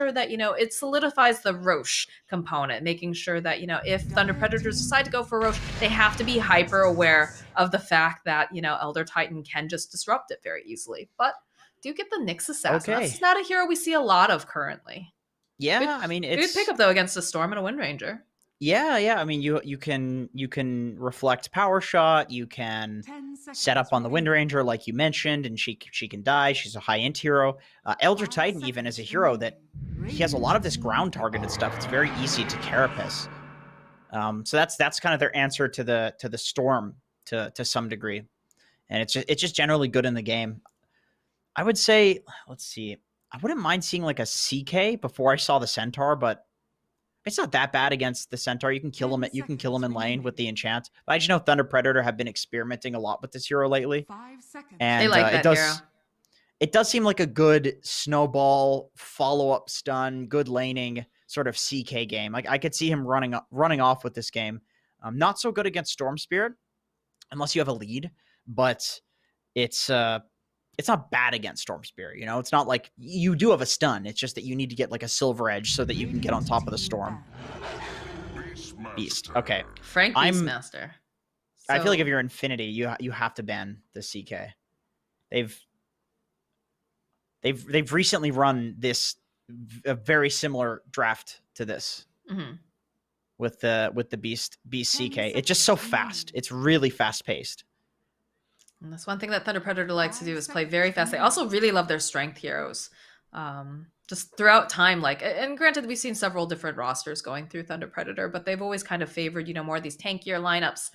sure that, it solidifies the Roche component, making sure that, if Thunder Predators decide to go for Roche, they have to be hyper aware of the fact that, Elder Titan can just disrupt it very easily. But do get the Nyx Assassin. That's Okay. just not a hero we see a lot of currently. Yeah, I mean, Good pickup, though, against a Storm and a Wind Ranger. Yeah. I mean, you can reflect power shot. You can set up on the Wind Ranger, like you mentioned, and she can die. She's a high int hero. Elder Titan even is a hero that he has a lot of this ground targeted stuff. It's very easy to carapace. So that's kind of their answer to the Storm to some degree, and it's just generally good in the game. I would say, let's see, I wouldn't mind seeing like a CK before I saw the Centaur, but it's not that bad against the Centaur. You can kill him. You can kill him in lane with the enchant. But I just know Thunder Predator have been experimenting a lot with this hero lately, and They like that hero. It does seem like a good snowball follow-up stun, good laning sort of CK game. Like I could see him running off with this game. Not so good against Storm Spirit unless you have a lead, but it's not bad against Storm Spirit. It's not like you do have a stun. It's just that you need to get like a silver edge so that you can get on top of the Storm. Beast. Okay. Frank Beastmaster. I feel like if you're Infinity, you have to ban the CK. They've recently run a very similar draft to this with the Beast CK. It's just so fast. It's really fast paced. And that's one thing that Thunder Predator likes to do is play very fast. They also really love their strength heroes. Just throughout time, and granted, we've seen several different rosters going through Thunder Predator, but they've always kind of favored, more of these tankier lineups,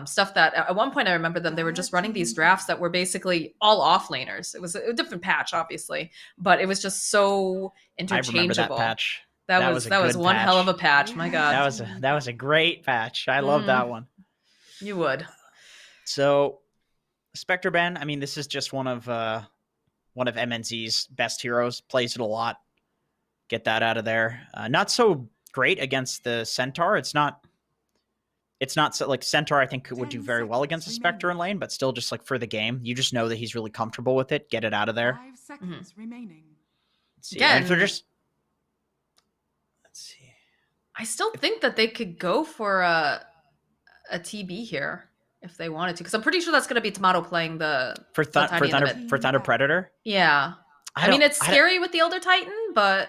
stuff that at one point I remember they were just running these drafts that were basically all offlaners. It was a different patch, obviously, but it was just so interchangeable. I remember that patch. That was one patch. hell of a patch. My God, that was a great patch. I love that one. You would. So, Spectre Ben. I mean, this is just one of MNZ's best heroes. Plays it a lot. Get that out of there. Not so great against the Centaur. It's not so, like Centaur I think would do very well against the Spectre in lane, but still just like for the game, you just know that he's really comfortable with it. Get it out of there. 5 seconds remaining. Let's see. Again, let's see. I still think that they could go for a TB here if they wanted to, because I'm pretty sure that's going to be Tomato playing for Thunder Predator. Yeah, I mean, it's scary with the Elder Titan, but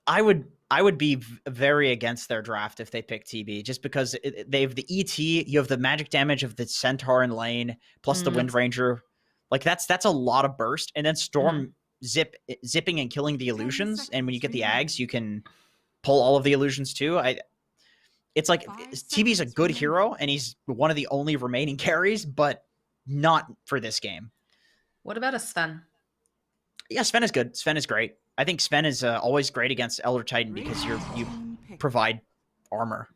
I would be very against their draft if they pick TB, just because they have the ET, you have the magic damage of the Centaur in lane, plus the Wind Ranger. Like that's a lot of burst, and then Storm zipping and killing the illusions, and when you get the Ags, you can pull all of the illusions too. It's like TB's a good hero, and he's one of the only remaining carries, but not for this game. What about a Sven? Yeah, Sven is good. Sven is great. I think Sven is always great against Elder Titan because you provide armor.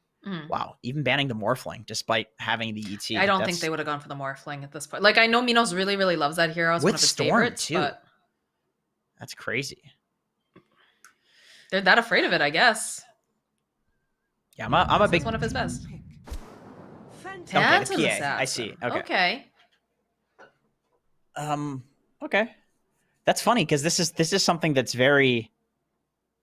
Wow, even banning the Morphling despite having the ET. I don't think they would have gone for the Morphling at this point. Like, I know Minos really, really loves that hero. It's one of his favorites, too. But that's crazy. They're that afraid of it, I guess. Yeah, I'm a big one of his best. Okay, the PA. I see. Okay. Okay. That's funny because this is something that's very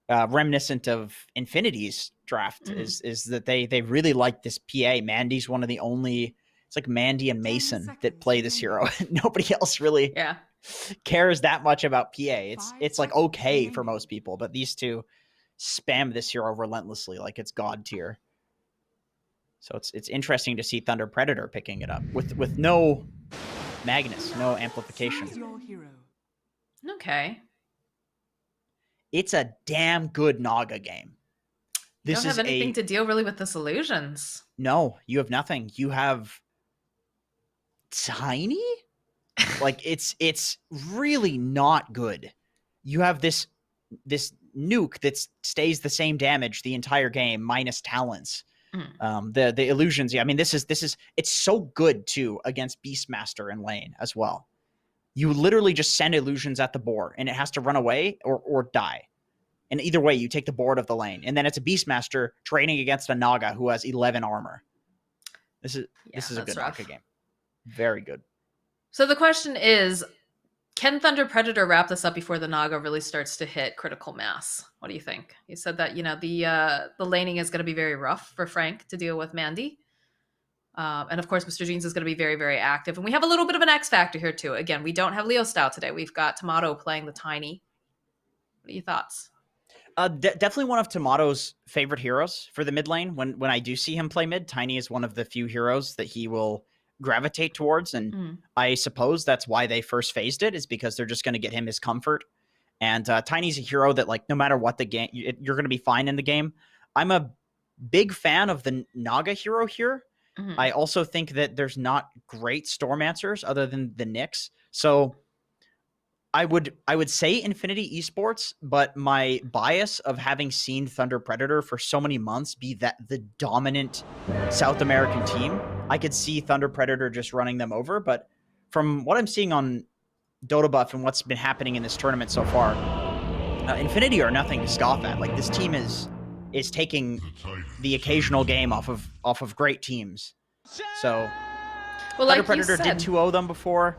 reminiscent of Infinity's draft. Is that they really like this PA. Mandy's one of the only. It's like Mandy and Mason that play this hero. Nobody else really cares that much about PA. It's like okay for most people, but these two spam this hero relentlessly like it's god tier. So it's interesting to see Thunder Predator picking it up with no Magnus, no amplification. Okay. It's a damn good Naga game. You don't have anything to deal really with this illusions. No, you have nothing. You have Tiny? Like it's really not good. You have this nuke that stays the same damage the entire game minus talents. The illusions. Yeah, I mean this is it's so good too against Beastmaster in lane as well. You literally just send illusions at the board and it has to run away or die. And either way, you take the board of the lane. And then it's a Beastmaster training against a Naga who has 11 armor. This is a good Naga game. Very good. So the question is, Can Thunder Predator wrap this up before the Naga really starts to hit critical mass? What do you think? You said that the laning is going to be very rough for Frank to deal with Mandy, and of course Mr. Jeans is going to be very very active, and we have a little bit of an X factor here too. Again, we don't have Leo Style today. We've got Tomato playing the Tiny. What are your thoughts? Definitely one of Tomato's favorite heroes for the mid lane. When I do see him play mid, Tiny is one of the few heroes that he will gravitate towards, and I suppose that's why they first phased it, is because they're just going to get him his comfort. And Tiny's a hero that, like, no matter what the game, you're going to be fine in the game. I'm a big fan of the Naga hero here. I also think that there's not great Stormancers other than the Nyx. So I would say Infinity Esports, but my bias of having seen Thunder Predator for so many months be that the dominant South American team, I could see Thunder Predator just running them over. But from what I'm seeing on Dota Buff and what's been happening in this tournament so far, Infinity are nothing to scoff at. Like, this team is taking the occasional game off of great teams. So well, Thunder Predator did 2-0 them before.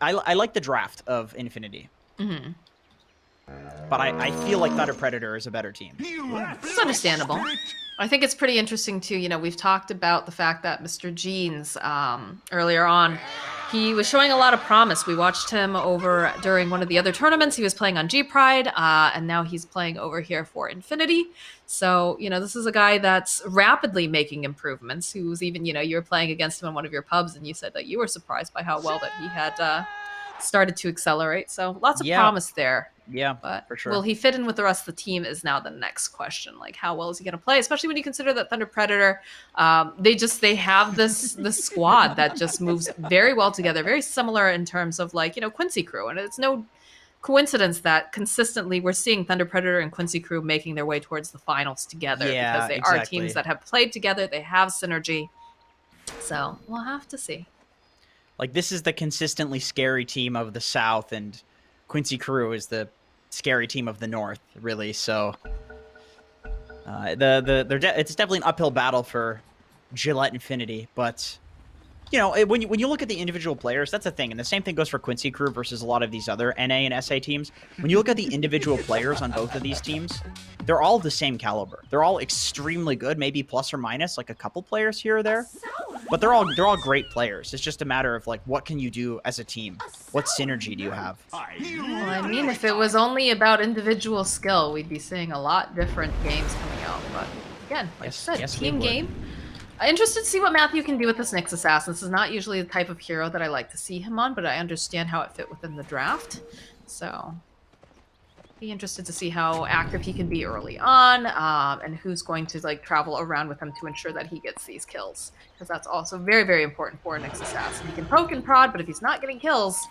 I like the draft of Infinity. But I feel like Thunder Predator is a better team. It's understandable. I think it's pretty interesting too. We've talked about the fact that Mr. Jeans earlier on, he was showing a lot of promise. We watched him over during one of the other tournaments. He was playing on G Pride, and now he's playing over here for Infinity. So, this is a guy that's rapidly making improvements, who's even, you were playing against him in one of your pubs, and you said that you were surprised by how well that he had started to accelerate. So lots of promise there. Yeah, but for sure. Will he fit in with the rest of the team is now the next question. Like, how well is he going to play? Especially when you consider that Thunder Predator, they have this squad that just moves very well together, very similar in terms of, like, Quincy Crew. And it's no coincidence that consistently we're seeing Thunder Predator and Quincy Crew making their way towards the finals together, because they are teams that have played together. They have synergy. So we'll have to see. Like, this is the consistently scary team of the South, and Quincy Crew is the scary team of the North, really. So it's definitely an uphill battle for Gillette Infinity. But, when you look at the individual players, that's the thing. And the same thing goes for Quincy Crew versus a lot of these other NA and SA teams. When you look at the individual players on both of these teams, they're all the same caliber. They're all extremely good, maybe plus or minus like a couple players here or there. But they're all great players. It's just a matter of, like, what can you do as a team? What synergy do you have? Well, I mean, if it was only about individual skill, we'd be seeing a lot different games coming out. But again, like I said, team game. I'm interested to see what Matthew can do with this Nyx Assassin. This is not usually the type of hero that I like to see him on, but I understand how it fit within the draft. So be interested to see how active he can be early on, and who's going to, like, travel around with him to ensure that he gets these kills, because that's also very very important for a Nyx Assassin. He can poke and prod, but if he's not getting kills,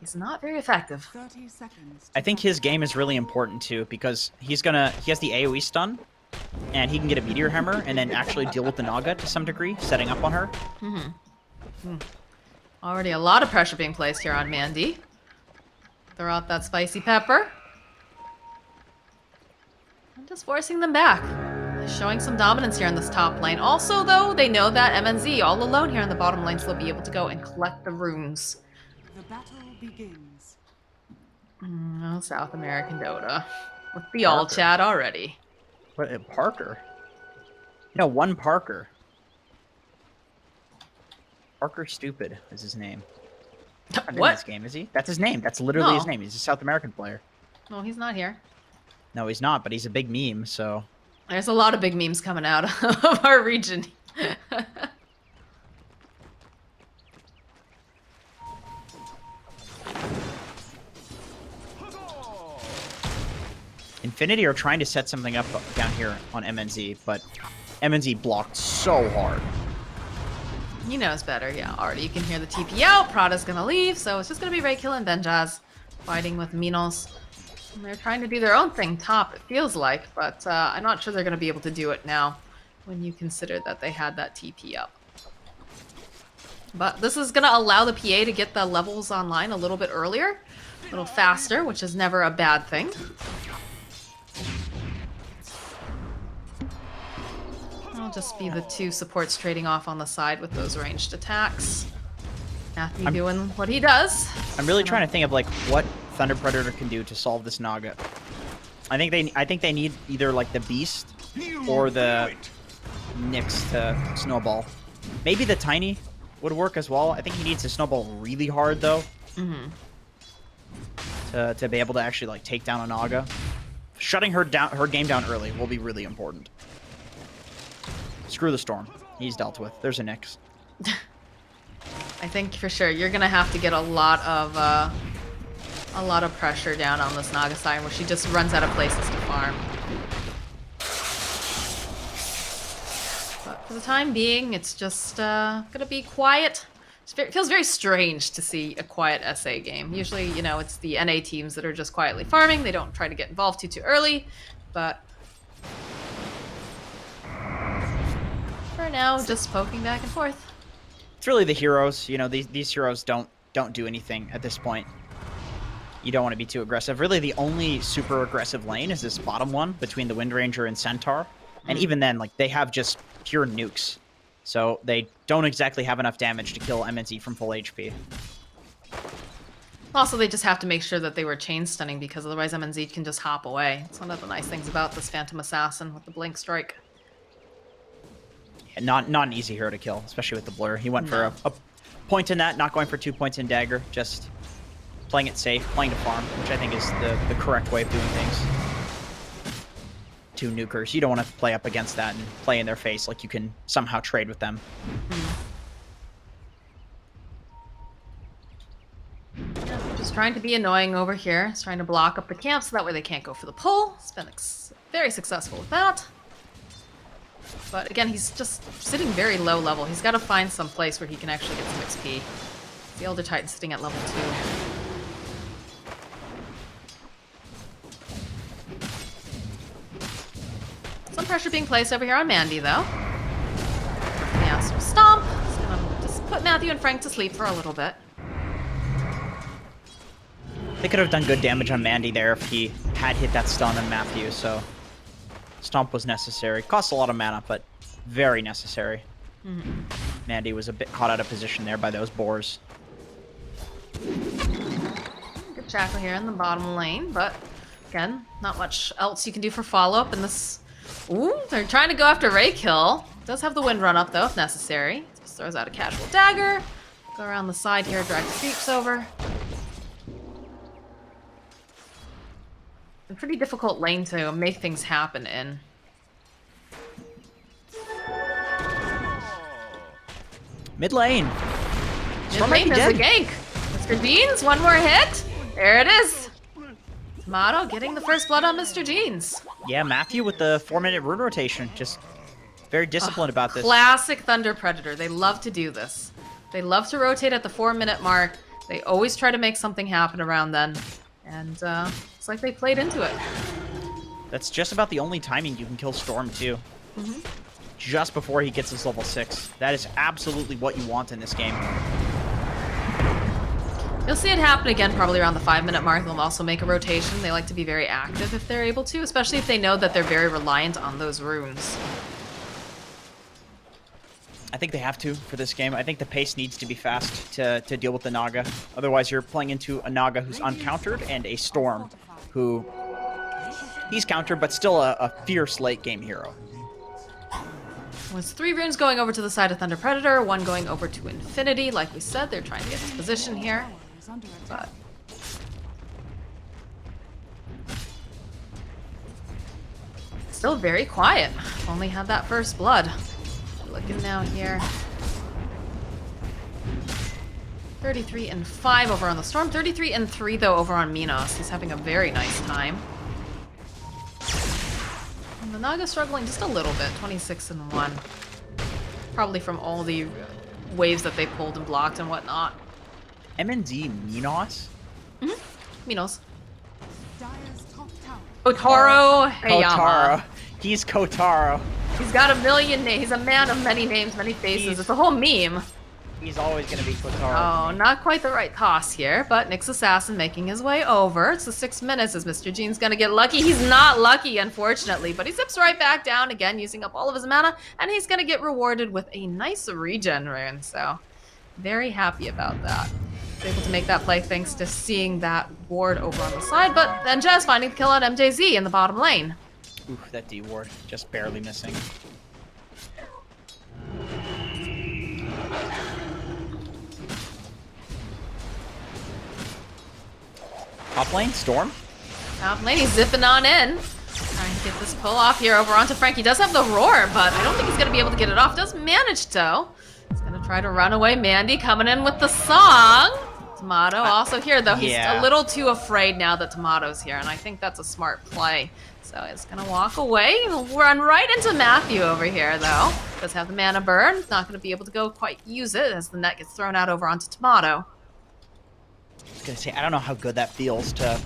he's not very effective. 30 seconds. I think his game is really important too, because he has the AoE stun, and he can get a Meteor Hammer and then actually deal with the Naga to some degree, setting up on her. Already a lot of pressure being placed here on Mandy. Throw out that spicy pepper. I'm just forcing them back. Showing some dominance here in this top lane. Also, though, they know that MNZ all alone here in the bottom lane, so they'll be able to go and collect the runes. The battle begins. Oh, South American Dota. With the all chat already. What, Parker? No, one Parker. Parker Stupid is his name. Not in this game, is he? That's his name. That's literally his name. He's a South American player. No, he's not here. No, he's not, but he's a big meme, so... There's a lot of big memes coming out of our region. Infinity are trying to set something up down here on MNZ, but MNZ blocked so hard. He knows better, yeah. Already you can hear the TP out. Prada's gonna leave, so it's just gonna be Raykill and Benjaz fighting with Minos. And they're trying to do their own thing top, it feels like, but I'm not sure they're gonna be able to do it now when you consider that they had that TP up. But this is gonna allow the PA to get the levels online a little bit earlier, a little faster, which is never a bad thing. It'll just be the two supports trading off on the side with those ranged attacks. Matthew doing what he does. I'm really trying to think of like what Thunder Predator can do to solve this Naga. I think they need either like the Beast or the Nyx to snowball. Maybe the Tiny would work as well. I think he needs to snowball really hard though. To be able to actually like take down a Naga. Shutting her game down early will be really important. Screw the Storm. He's dealt with. There's a Nyx. I think for sure you're gonna have to get a lot of pressure down on this Naga side where she just runs out of places to farm. But for the time being, it's just gonna be quiet. It feels very strange to see a quiet SA game. Usually, you know, it's the NA teams that are just quietly farming. They don't try to get involved too early, but for now, just poking back and forth. It's really the heroes. You know, these heroes don't do anything at this point. You don't want to be too aggressive. Really, the only super aggressive lane is this bottom one between the Wind Ranger and Centaur. And even then, like, they have just pure nukes. So they don't exactly have enough damage to kill MNZ from full HP. Also, they just have to make sure that they were chain stunning because otherwise MNZ can just hop away. It's one of the nice things about this Phantom Assassin with the Blink Strike. Yeah, not an easy hero to kill, especially with the Blur. He went for a point in that, not going for 2 points in Dagger, just playing it safe, playing to farm, which I think is the correct way of doing things. 2 nukers. You don't want to play up against that and play in their face like you can somehow trade with them. Yeah, just trying to be annoying over here. It's trying to block up the camp so that way they can't go for the pull. It's been very successful with that. But again, he's just sitting very low level. He's got to find some place where he can actually get some XP. The Elder Titan's sitting at level 2. Some pressure being placed over here on Mandy, though. Yeah, so Stomp. Just gonna just put Matthew and Frank to sleep for a little bit. They could have done good damage on Mandy there if he had hit that stun on Matthew, so Stomp was necessary. Costs a lot of mana, but very necessary. Mandy was a bit caught out of position there by those boars. Good Shackle here in the bottom lane, but again, not much else you can do for follow-up in this. Ooh, they're trying to go after Raykill. Does have the wind run up though if necessary. Just throws out a casual dagger. Go around the side here, drag the creeps over. A pretty difficult lane to make things happen in. Mid lane. Mid lane is a gank. Mr. Jeans, one more hit. There it is. Tomato getting the first blood on Mr. Jeans. Yeah, Matthew with the 4-minute rune rotation. Just very disciplined about this. Classic Thunder Predator. They love to do this. They love to rotate at the 4-minute mark. They always try to make something happen around then. And it's like they played into it. That's just about the only timing you can kill Storm, too. Just before he gets his level 6. That is absolutely what you want in this game. You'll see it happen again probably around the 5-minute mark. They'll also make a rotation. They like to be very active if they're able to, especially if they know that they're very reliant on those runes. I think they have to for this game. I think the pace needs to be fast to deal with the Naga. Otherwise, you're playing into a Naga who's uncountered and a Storm who... he's countered, but still a fierce late-game hero. With 3 runes going over to the side of Thunder Predator, 1 going over to Infinity. Like we said, they're trying to get this position here. But still very quiet. Only had that first blood. Looking now here. 33-5 over on the Storm. 33-3 though over on Minos. He's having a very nice time. And the Naga struggling just a little bit. 26-1. Probably from all the waves that they pulled and blocked and whatnot. MNZ Minos? Minos. Dire's top tower. Kotaro Hayama. Kotaro. He's Kotaro. He's got a million names. He's a man of many names, many faces. It's a whole meme. He's always going to be Kotaro. Oh, not quite the right toss here, but Nyx Assassin making his way over. It's the 6 minutes. Is Mr. Jean's going to get lucky? He's not lucky, unfortunately, but he zips right back down again, using up all of his mana, and he's going to get rewarded with a nice regen rune, so Very happy about that. Was able to make that play thanks to seeing that ward over on the side, but then Jazz finding the kill on MJZ in the bottom lane. Ooh, that D ward just barely missing. Top lane, Storm. Top lane, he's zipping on in. Trying to get this pull off here over onto Frank. He does have the roar, but I don't think he's going to be able to get it off. Does manage though. He's going to try to run away. Mandy coming in with the song. Tomato also here, though. He's a little too afraid now that Tomato's here, and I think that's a smart play. So he's going to walk away. He'll run right into Matthew over here, though. Does have the mana burn. Not going to be able to go quite use it as the net gets thrown out over onto Tomato. I was gonna say, I don't know how good that feels to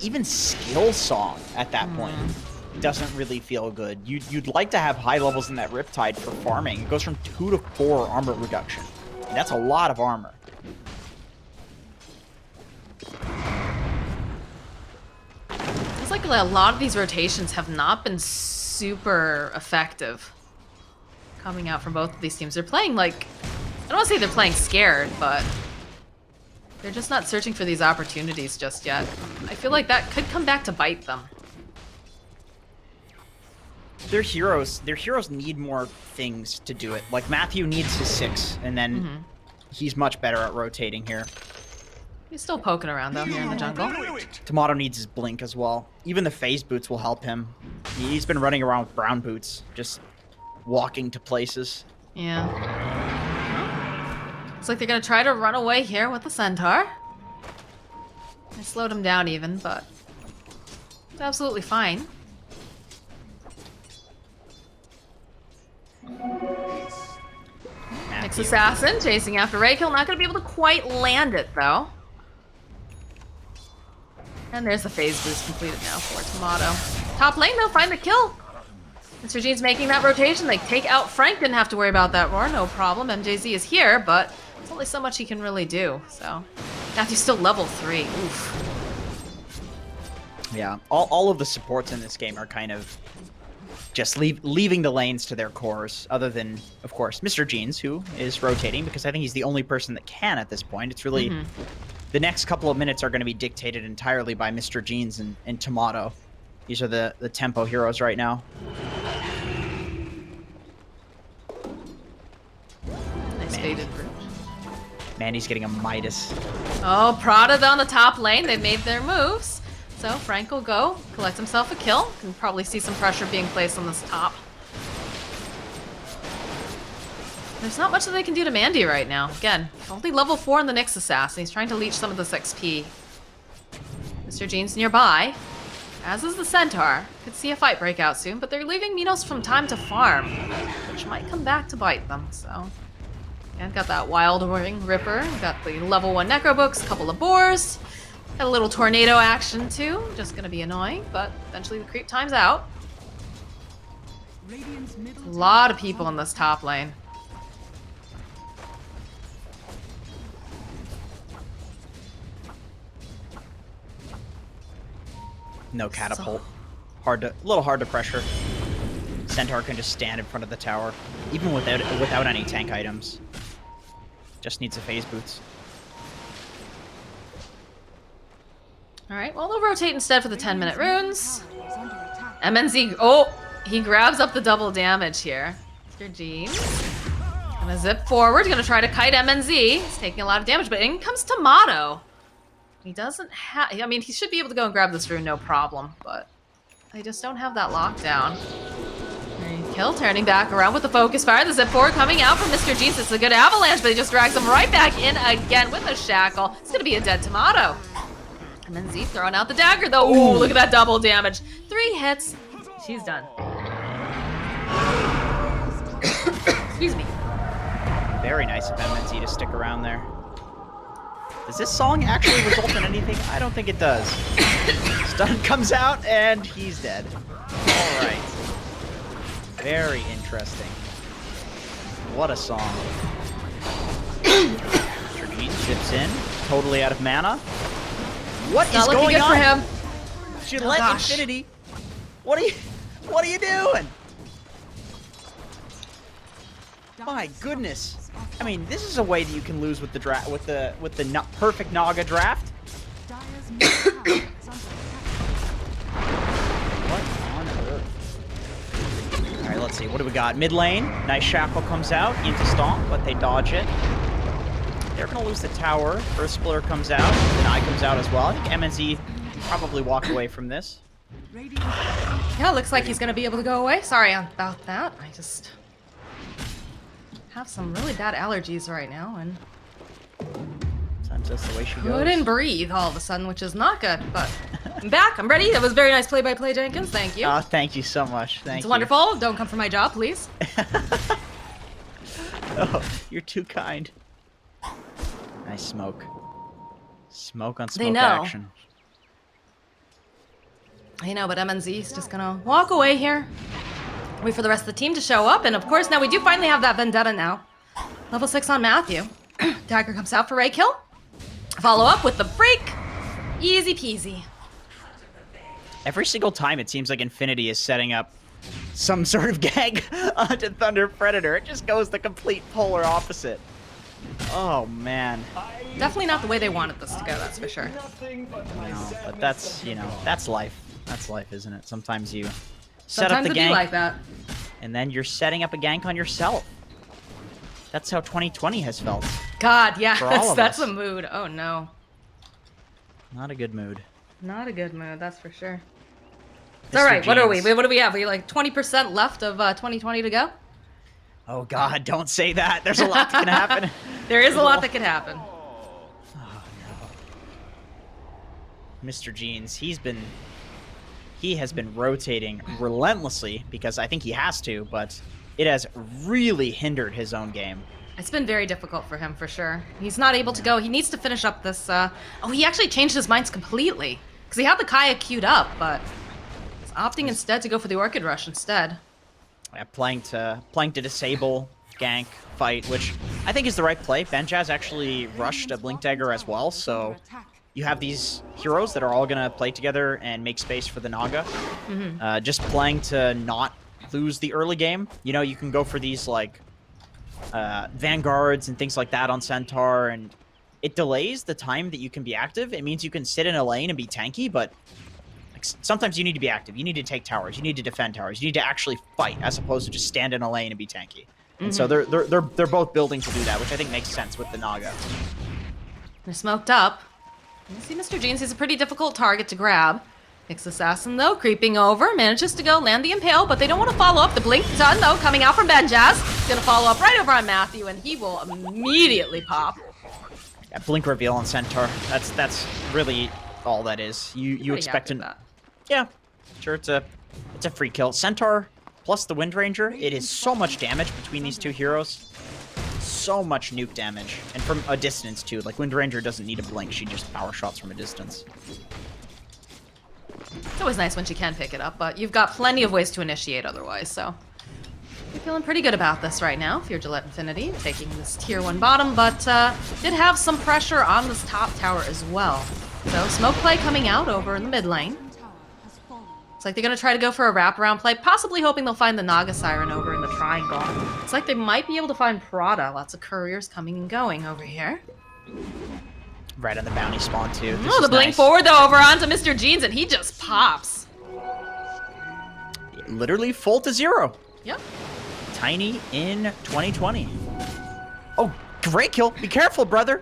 even skill song at that point. Doesn't really feel good. You'd like to have high levels in that Riptide for farming. It goes from 2 to 4 armor reduction. And that's a lot of armor. It's like a lot of these rotations have not been super effective coming out from both of these teams. They're playing like, I don't want to say they're playing scared, but they're just not searching for these opportunities just yet. I feel like that could come back to bite them. Their heroes need more things to do it. Like Matthew needs his 6, and then he's much better at rotating here. He's still poking around though here in the jungle. Tomato needs his blink as well. Even the phase boots will help him. He's been running around with brown boots, just walking to places. Yeah. Looks like they're gonna try to run away here with the Centaur. I slowed him down even, but it's absolutely fine. Next assassin chasing after Raykill, not gonna be able to quite land it though. And there's the phase boost completed now for Tomato. Top lane though, find the kill. Mr. Jean's making that rotation. They take out Frank, didn't have to worry about that roar, no problem. MJZ is here, but there's only so much he can really do, so. Matthew's still level 3, oof. Yeah, all of the supports in this game are kind of just leaving the lanes to their cores, other than, of course, Mr. Jeans, who is rotating, because I think he's the only person that can at this point. It's really, the next couple of minutes are going to be dictated entirely by Mr. Jeans and Tomato. These are the tempo heroes right now. Nice faded bridge. Mandy's getting a Midas. Oh, Prada on the top lane. They've made their moves. So Frank will go, collect himself a kill. Can probably see some pressure being placed on this top. There's not much that they can do to Mandy right now. Again, only level 4 in the Nyx Assassin. He's trying to leech some of this XP. Mr. Jean's nearby, as is the Centaur. Could see a fight break out soon, but they're leaving Minos from time to farm, which might come back to bite them, so. And got that Wild Ring Ripper, got the level 1 Necro Books, a couple of boars. Got a little tornado action too, just gonna be annoying, but eventually the creep time's out. A lot of people in this top lane. No catapult. A little hard to pressure. Centaur can just stand in front of the tower, even without any tank items. Just needs a phase boots. Alright, well, they'll rotate instead for the 10-minute runes. MNZ, oh, he grabs up the double damage here. Mr. Jeans. Gonna zip forward, gonna try to kite MNZ. He's taking a lot of damage, but in comes Tomato. He doesn't have, I mean, he should be able to go and grab this rune, no problem, but they just don't have that lockdown. Kill, turning back around with the focus fire. The zip forward coming out from Mr. Jeans. It's a good avalanche, but he just drags him right back in again with a shackle. It's gonna be a dead Tomato. And then Z throwing out the dagger though. Ooh, look at that double damage. 3 hits. She's done. Excuse me. Very nice of MNZ to stick around there. Does this song actually result in anything? I don't think it does. Stun comes out and he's dead. All right. Very interesting. What a song. Mr. Jeans zips in, totally out of mana. What is going on? For him. Gillette Infinity. What are you doing? My goodness. I mean, this is a way that you can lose with the draft, with the perfect Naga draft. Dire's middle tower is under attack. What on earth? All right, let's see. What do we got? Mid lane. Nice Shackle comes out into Stomp, but they dodge it. They're going to lose the tower. Earth Splitter comes out. Deny comes out as well. I think MNZ probably walk away from this. Radiant Yeah, looks like he's gonna be able to go away. Sorry about that. I just have some really bad allergies right now and Sometimes that's the way she goes. couldn't breathe all of a sudden, which is not good. But I'm back. I'm ready. That was very nice play-by-play, Jenkins. Thank you. Oh, thank you so much. Thank It's you. wonderful. Don't come for my job, please. Oh, you're too kind. Nice smoke. Smoke on smoke know. action. I know, but MNZ is just gonna walk away here. Wait for the rest of the team to show up, and of course, now we do finally have that Vendetta now. Level 6 on Matthew. Dagger comes out for Ray kill. Follow up with the break. Easy peasy. Every single time it seems like Infinity is setting up some sort of gag onto Thunder Predator. It just goes the complete polar opposite. Oh, man. Definitely not the way they wanted this to go, that's for sure. No, but that's, you know, that's life. That's life, isn't it? Sometimes you set Sometimes up the it gank, be like that. and then you're setting up a gank on yourself. That's how 2020 has felt. God, yeah, For all of that's us. a mood. Oh no. Not a good mood. Not a good mood, that's for sure. It's Mr. alright, what are we? Jeans. What do we have? We like 20% left of 2020 to go? Oh, God, don't say that. There's a lot that can happen. There is a lot that could happen. Mr. Jeans, he has been rotating relentlessly because I think he has to, but it has really hindered his own game. It's been very difficult for him, for sure. He's not able to go. He needs to finish up this, Oh, he actually changed his minds completely. Because he had the Kaya queued up, but he's opting instead to go for the Orchid Rush instead. Yeah, playing to disable, gank, fight, which I think is the right play. Benjaz actually rushed a Blink Dagger as well, so you have these heroes that are all going to play together and make space for the Naga. Just playing to not lose the early game. You know, you can go for these, like, Vanguards and things like that on Centaur, and it delays the time that you can be active. It means you can sit in a lane and be tanky, but like, sometimes you need to be active. You need to take towers. You need to defend towers. You need to actually fight as opposed to just stand in a lane and be tanky. And so they're both building to do that, which I think makes sense with the Naga. They're smoked up. You see Mr. Jeans, he's a pretty difficult target to grab. Picks Assassin, though, creeping over, manages to go land the Impale, but they don't want to follow up. The Blink done, though, coming out from Benjaz. He's going to follow up right over on Matthew, and he will immediately pop. Yeah, Blink reveal on Centaur. That's really all that is. You Pretty expect happy an... with that. Yeah, sure, it's a free kill. Centaur plus the Wind Ranger, it is so much damage between these two heroes. So much nuke damage. And from a distance, too. Like, Wind Ranger doesn't need a blink. She just power shots from a distance. It's always nice when she can pick it up, but you've got plenty of ways to initiate otherwise, so... You're feeling pretty good about this right now, if you're Gillette Infinity, taking this tier 1 bottom, but did have some pressure on this top tower as well. So, smoke play coming out over in the mid lane. tower has fallen. Looks like they're going to try to go for a wraparound play, possibly hoping they'll find the Naga Siren over in the triangle. It's like they might be able to find Prada. Lots of couriers coming and going over here. Right on the bounty spawn, too. This Oh, the is blink nice. forward, though, over onto Mr. Jeans, and he just pops. Literally full to 0. Yep. Tiny in 2020. Oh, great kill. Be careful, brother.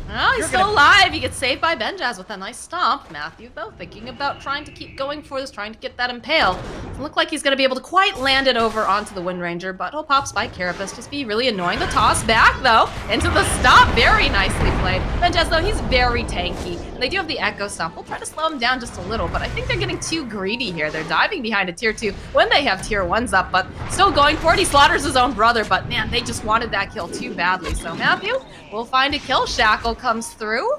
Oh, he's You're still gonna- alive. He gets saved by Benjaz with a nice stomp. Matthew, though, thinking about trying to keep going for this, trying to get that impale. Doesn't look like he's going to be able to quite land it over onto the Wind Ranger, but he'll pop Spike Carapace. Just be really annoying. The toss back, though, into the stomp. Very nicely played. Benjaz, though, he's very tanky. And they do have the Echo Stomp. We'll try to slow him down just a little, but I think they're getting too greedy here. They're diving behind a tier 2 when they have tier 1s up, but still going for it. He slaughters his own brother, but man, they just wanted that kill too badly. So Matthew will find a kill. Shackle comes through.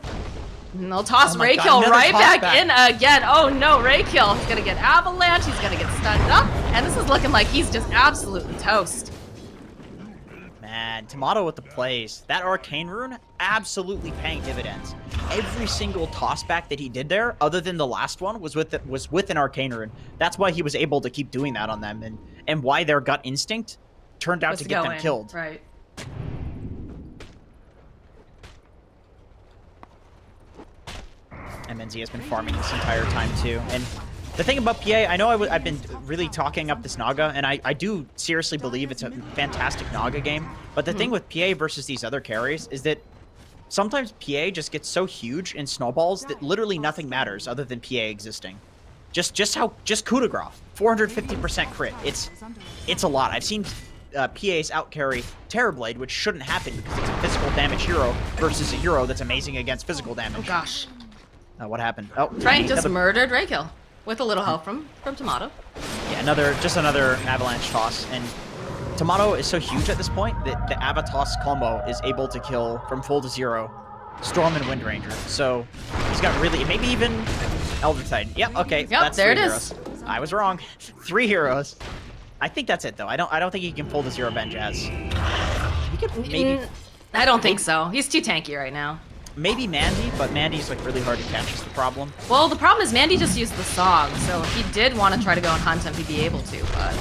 And they'll toss Oh my God, Raykill another right toss back back. in again. Oh no, Raykill. He's gonna get avalanche. He's gonna get stunned up. And this is looking like he's just absolutely toast. Man, Tomato with the plays. That Arcane Rune absolutely paying dividends. Every single tossback that he did there, other than the last one, was with an Arcane Rune. That's why he was able to keep doing that on them, and why their gut instinct turned out Was to get them in, killed. Right. MNZ has been farming this entire time too. And the thing about PA, I know I've been really talking up this Naga, and I do seriously believe it's a fantastic Naga game. But the thing with PA versus these other carries is that sometimes PA just gets so huge and snowballs that literally nothing matters other than PA existing. Just coup de grace, 450% crit. It's a lot. I've seen PA's outcarry Terrorblade, which shouldn't happen because it's a physical damage hero versus a hero that's amazing against physical damage. Oh gosh. What happened? Oh, Frank just murdered Raykill with a little help from Tomato. Yeah, just another avalanche toss, and Tomato is so huge at this point that the Avatos combo is able to kill from full to zero Storm and Wind Ranger. So he's got really, maybe even Elder Titan. Yep, okay, Yep, there it is. I was wrong. 3 heroes. I think that's it though. I don't think he can pull the zero Ben Jazz. He could maybe. I don't think so. He's too tanky right now. Maybe Mandy, but Mandy's like really hard to catch is the problem. Well, the problem is Mandy just used the song, so if he did want to try to go and hunt him, he'd be able to, but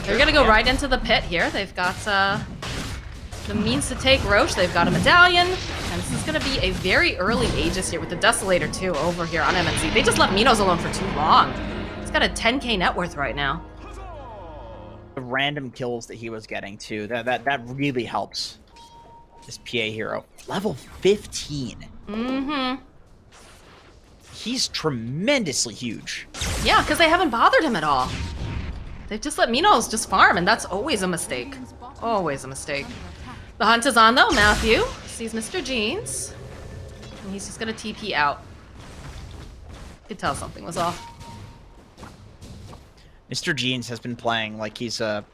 they're gonna go right into the pit here. They've got the means to take Roche. They've got a medallion, and this is gonna be a very early Aegis here with the Desolator too over here on MNC. They just left Minos alone for too long. He's got a 10k net worth right now. The random kills that he was getting too, that really helps this PA hero. Level 15. Mm-hmm. He's tremendously huge. Yeah, because they haven't bothered him at all. They've just let Minos just farm, and that's always a mistake. Always a mistake. The hunt is on though. Matthew sees Mr. Jeans, and he's just gonna TP out. You could tell something was off. Mr. Jeans has been playing like he's an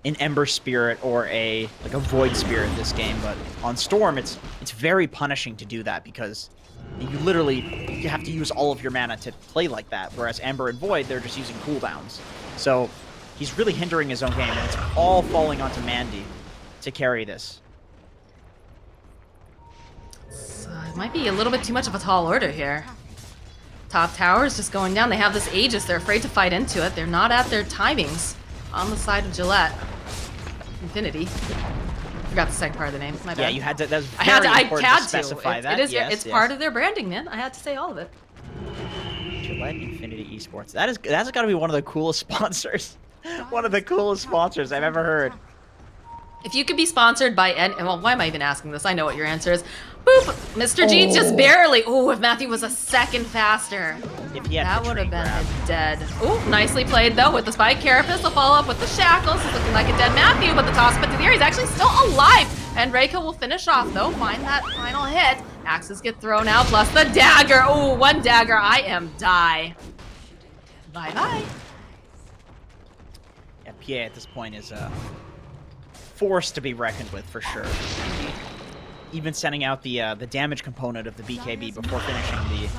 Ember Spirit or a Void Spirit this game, but on Storm it's very punishing to do that because you have to use all of your mana to play like that, whereas Ember and Void, they're just using cooldowns. So he's really hindering his own game, and it's all falling onto Mandy to carry this. So it might be a little bit too much of a tall order here. Top tower is just going down. They have this Aegis. They're afraid to fight into it. They're not at their timings on the side of Gillette. Infinity. Forgot the second part of the name. My bad. Yeah, you had to. That was very important to specify that. It's part of their branding, man. I had to say all of it. Gillette Infinity Esports. That's got to be one of the coolest sponsors. One of the coolest sponsors I've ever heard. If you could be sponsored by well, why am I even asking this? I know what your answer is. Boop! Mr. Jeans just barely. Oh, if Matthew was a second faster. If he had that would have been dead. Oh, nicely played though with the spike. Carapace will follow up with the shackles. He's looking like a dead Matthew, but the toss put to the air. He's actually still alive. And Reiko will finish off though. Find that final hit. Axes get thrown out, plus the dagger. Oh, one dagger. I am die. Bye-bye. Yeah, PA at this point is force to be reckoned with for sure. Even sending out the damage component of the BKB before finishing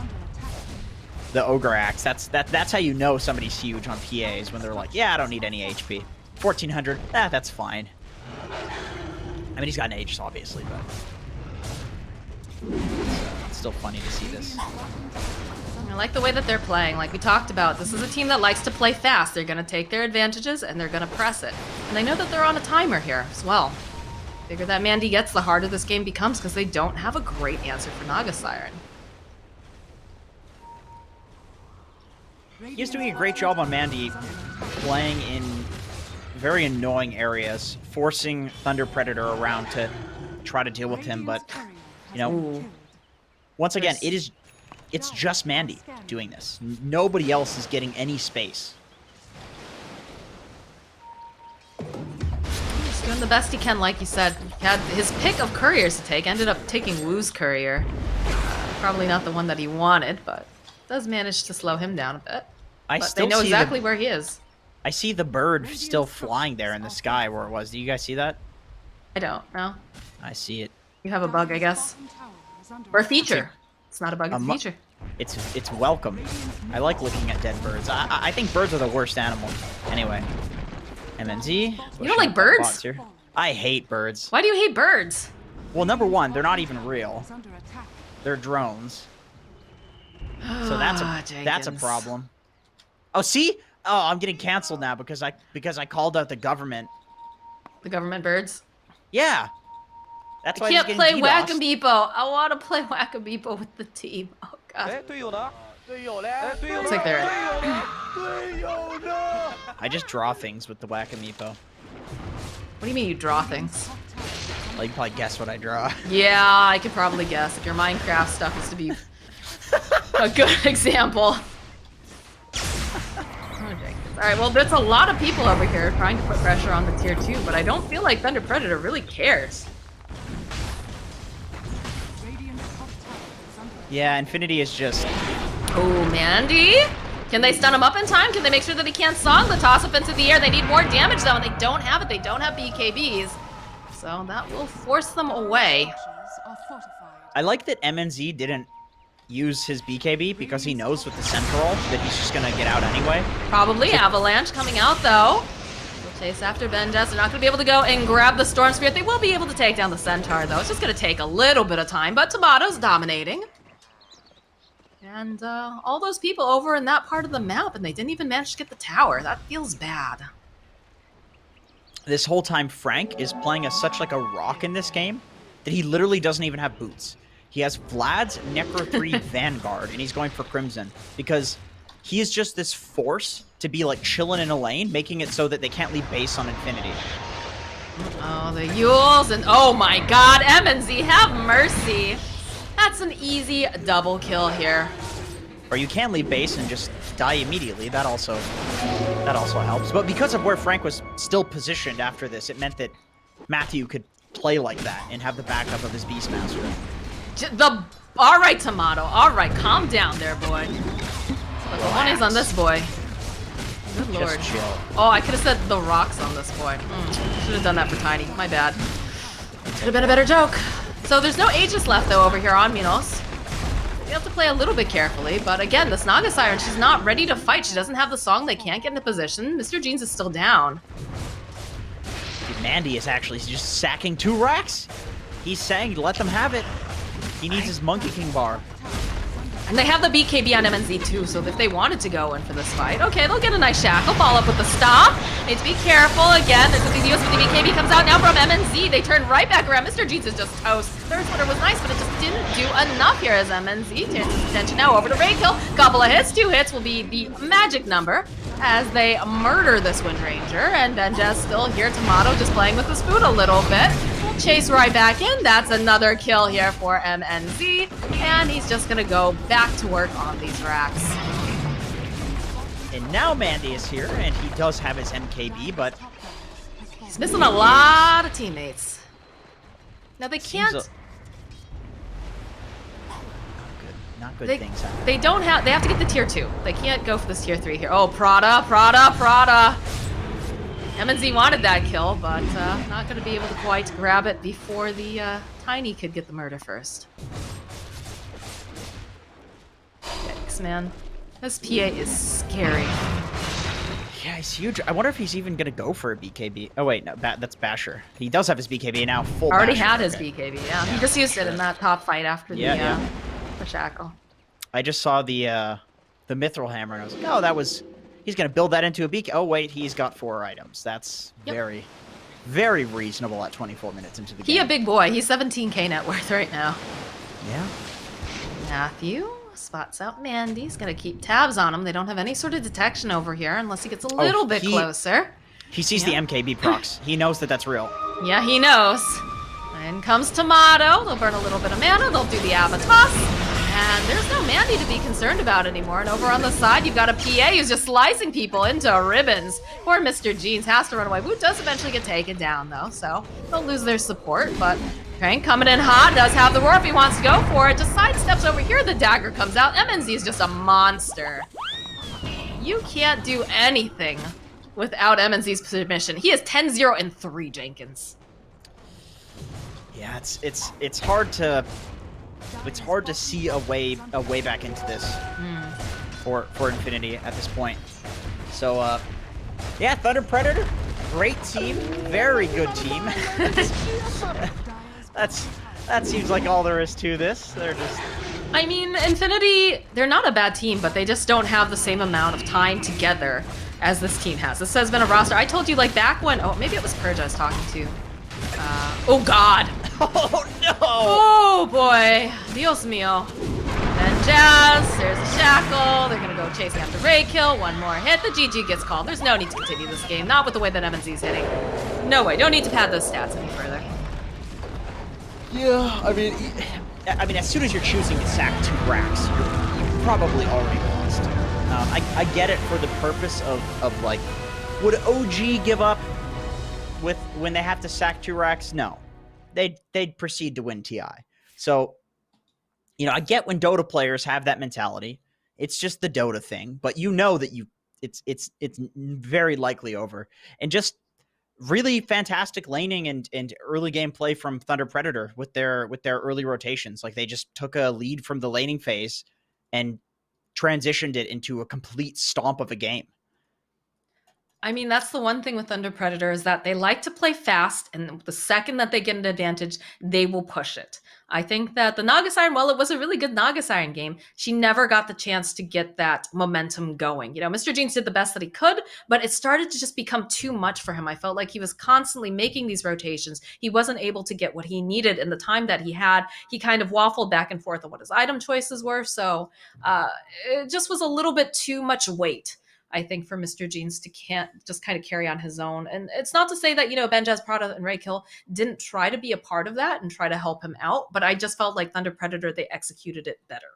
the Ogre Axe. That's how you know somebody's huge on PAs, when they're like, yeah, I don't need any HP. 1400, that's fine. I mean, he's got an Aegis obviously, but it's still funny to see this. I like the way that they're playing. Like we talked about, this is a team that likes to play fast. They're going to take their advantages and they're going to press it. And they know that they're on a timer here as well. The bigger that Mandy gets, the harder this game becomes because they don't have a great answer for Naga Siren. He's doing a great job on Mandy, playing in very annoying areas, forcing Thunder Predator around to try to deal with him, but, you know, once again, it's just Mandy doing this. Nobody else is getting any space. He's doing the best he can, like you said. He had his pick of couriers to take, ended up taking Wu's courier. Probably not the one that he wanted, but does manage to slow him down a bit. But they know exactly where he is. I see the bird still flying there in the sky where it was. Do you guys see that? I don't, no. I see it. You have a bug, I guess. Or a feature. It's not a bug, it's a feature. It's welcome. I like looking at dead birds. I think birds are the worst animal. Anyway. MNZ. You don't like birds? I hate birds. Why do you hate birds? Well, number one, they're not even real. They're drones. So that's a problem. Oh, see? Oh, I'm getting canceled now because I called out the government. The government birds? Yeah. That's why I can't play Whack-A-Meepo. I want to play Whack-A-Meepo with the team. Oh It's like they're... I just draw things with the Whack-A-Meepo. What do you mean you draw things? Like, you can probably guess what I draw. Yeah, I could probably guess if your Minecraft stuff is to be a good example. Alright, well, there's a lot of people over here trying to put pressure on the tier 2, but I don't feel like ThunderPredator really cares. Yeah, Infinity is just... Oh, Mandy? Can they stun him up in time? Can they make sure that he can't song the toss up into the air? They need more damage, though, and they don't have it. They don't have BKBs. So that will force them away. I like that MNZ didn't use his BKB because he knows with the Central that he's just gonna get out anyway. Probably Avalanche coming out, though. We'll chase after Benjess. They're not going to be able to go and grab the Storm Spirit. They will be able to take down the Centaur, though. It's just going to take a little bit of time, but Tomato's dominating. And all those people over in that part of the map, and they didn't even manage to get the tower. That feels bad. This whole time, Frank is playing as such like a rock in this game that he literally doesn't even have boots. He has Vlad's Necro 3 Vanguard, and he's going for Crimson because he is just this force to be like chilling in a lane, making it so that they can't leave base on Infinity. Oh, the Yules, and oh my god, MNZ, have mercy. That's an easy double kill here. Or you can leave base and just die immediately. That also helps. But because of where Frank was still positioned after this, it meant that Matthew could play like that and have the backup of his Beastmaster. All right, Tomato. All right, calm down there, boy. But the one is on this boy. Good lord. Just chill. Oh, I could have said the rocks on this boy. Should have done that for Tiny. My bad. Could have been a better joke. So there's no Aegis left, though, over here on Minos. You have to play a little bit carefully, but again, this Naga Siren, she's not ready to fight. She doesn't have the song. They can't get into position. Mr. Jeans is still down. Dude, Mandy is actually just sacking 2 racks. He's saying, let them have it. He needs his Monkey King bar. And they have the BKB on MNZ too, so if they wanted to go in for this fight, okay, they'll get a nice shackle, follow up with the stop. Need to be careful again. There's the US with the BKB comes out now from MNZ. They turn right back around. Mr. Jeans is just toast. Third splitter was nice, but it just didn't do enough here as MNZ turns his attention now over to Raid Kill. Couple of hits, 2 hits will be the magic number as they murder this Wind Ranger. And Benja's still here. Tomato just playing with the spoon a little bit. Chase right back in. That's another kill here for MNZ. And he's just going to go back to work on these racks. And now Mandy is here, and he does have his MKB, but... He's missing a lot of teammates. Now they can't... Not good things happen. They don't have... They have to get the tier 2. They can't go for this tier 3 here. Oh, Prada, Prada, Prada. MNZ wanted that kill, but not going to be able to quite grab it before the Tiny could get the murder first. Yikes, man. This PA is scary. Yeah, he's huge. I wonder if he's even going to go for a BKB. Oh, wait, no, that's Basher. He does have his BKB now, full Already Basher. had his BKB, yeah. He just used it in that top fight after the shackle. I just saw the Mithril Hammer, and I was like, oh, that was... He's going to build that into a BKB. Oh, wait, he's got 4 items. That's very, very reasonable at 24 minutes into the game. He a big boy. He's 17k net worth right now. Yeah. Matthew spots out Mandy. He's going to keep tabs on him. They don't have any sort of detection over here unless he gets a little bit closer. He sees the MKB procs. He knows that that's real. Yeah, he knows. In comes Tomato. They'll burn a little bit of mana. They'll do the Avatos. And there's no Mandy to be concerned about anymore. And over on the side, you've got a PA who's just slicing people into ribbons. Poor Mr. Jeans has to run away. Woot does eventually get taken down, though, so they'll lose their support. But Crank coming in hot, does have the roar if he wants to go for it. Just sidesteps over here. The dagger comes out. MNZ is just a monster. You can't do anything without MNZ's permission. He is 10-0 and 3, Jenkins. Yeah, it's hard to... It's hard to see a way back into this for Infinity at this point. So, yeah, ThunderPredator, great team, very good team. That seems like all there is to this. They're just... I mean, Infinity, they're not a bad team, but they just don't have the same amount of time together as this team has. This has been a roster. I told you, like, back when... Oh, maybe it was Purge I was talking to. Oh, God. Oh, no! Oh, boy. Dios mío. Jazz. There's a shackle. They're going to go chasing after Ray kill. One more hit. The GG gets called. There's no need to continue this game. Not with the way that MNZ's hitting. No way. Don't need to pad those stats any further. Yeah, I mean, as soon as you're choosing to sack 2 racks, you've probably already lost. I get it for the purpose of like, would OG give up when they have to sack 2 racks? No, they'd proceed to win TI. So, you know, I get when Dota players have that mentality. It's just the Dota thing, but you know that it's very likely over. And just really fantastic laning and early game play from Thunder Predator with their early rotations. Like, they just took a lead from the laning phase and transitioned it into a complete stomp of a game. I mean, that's the one thing with Thunder Predator is that they like to play fast, and the second that they get an advantage, they will push it. I think that the Naga Siren, while it was a really good Naga Siren game, she never got the chance to get that momentum going. You know, Mr. Jeans did the best that he could, but it started to just become too much for him. I felt like he was constantly making these rotations. He wasn't able to get what he needed in the time that he had. He kind of waffled back and forth on what his item choices were, so it just was a little bit too much weight, I think, for Mr. Jeans to can't just kind of carry on his own. And it's not to say that, you know, Ben Jazz Prada and Ray Kill didn't try to be a part of that and try to help him out, but I just felt like Thunder Predator, they executed it better.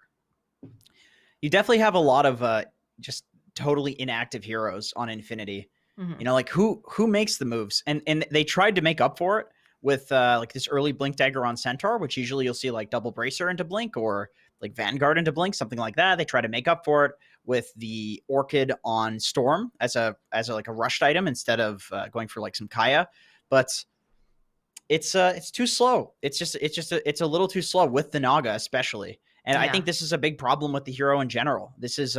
You definitely have a lot of just totally inactive heroes on Infinity. Mm-hmm. You know, like who makes the moves? And they tried to make up for it with like this early Blink Dagger on Centaur, which usually you'll see like double Bracer into Blink or like Vanguard into Blink, something like that. They try to make up for it with the Orchid on Storm as a like a rushed item instead of going for like some Kaya, but it's too slow. It's a little too slow with the Naga especially, and yeah. I think this is a big problem with the hero in general. This is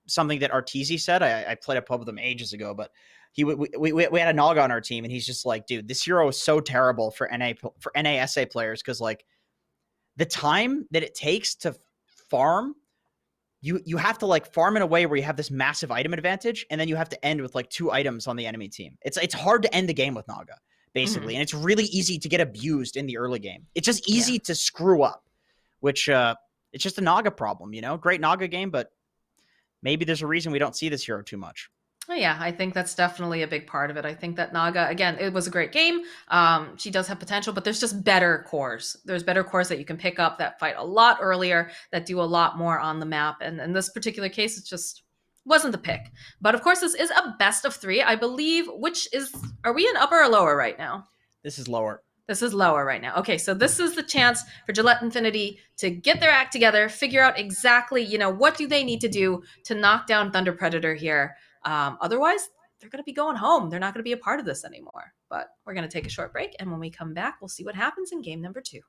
something that Arteezy said. I played a pub with him ages ago, but we had a Naga on our team, and he's just like, dude, this hero is so terrible for NASA players because like the time that it takes to farm. You have to like farm in a way where you have this massive item advantage, and then you have to end with like 2 items on the enemy team. It's hard to end the game with Naga, basically, and it's really easy to get abused in the early game. It's just easy to screw up, which it's just a Naga problem, you know? Great Naga game, but maybe there's a reason we don't see this hero too much. Oh, yeah, I think that's definitely a big part of it. I think that Naga, again, it was a great game. She does have potential, but there's just better cores. There's better cores that you can pick up that fight a lot earlier, that do a lot more on the map. And in this particular case, it just wasn't the pick. But of course, this is a best of 3, I believe, are we in upper or lower right now? This is lower. This is lower right now. Okay, so this is the chance for Gillette Infinity to get their act together, figure out exactly, you know, what do they need to do to knock down Thunder Predator here. Otherwise, they're going to be going home. They're not going to be a part of this anymore. But we're going to take a short break, and when we come back, we'll see what happens in game number 2.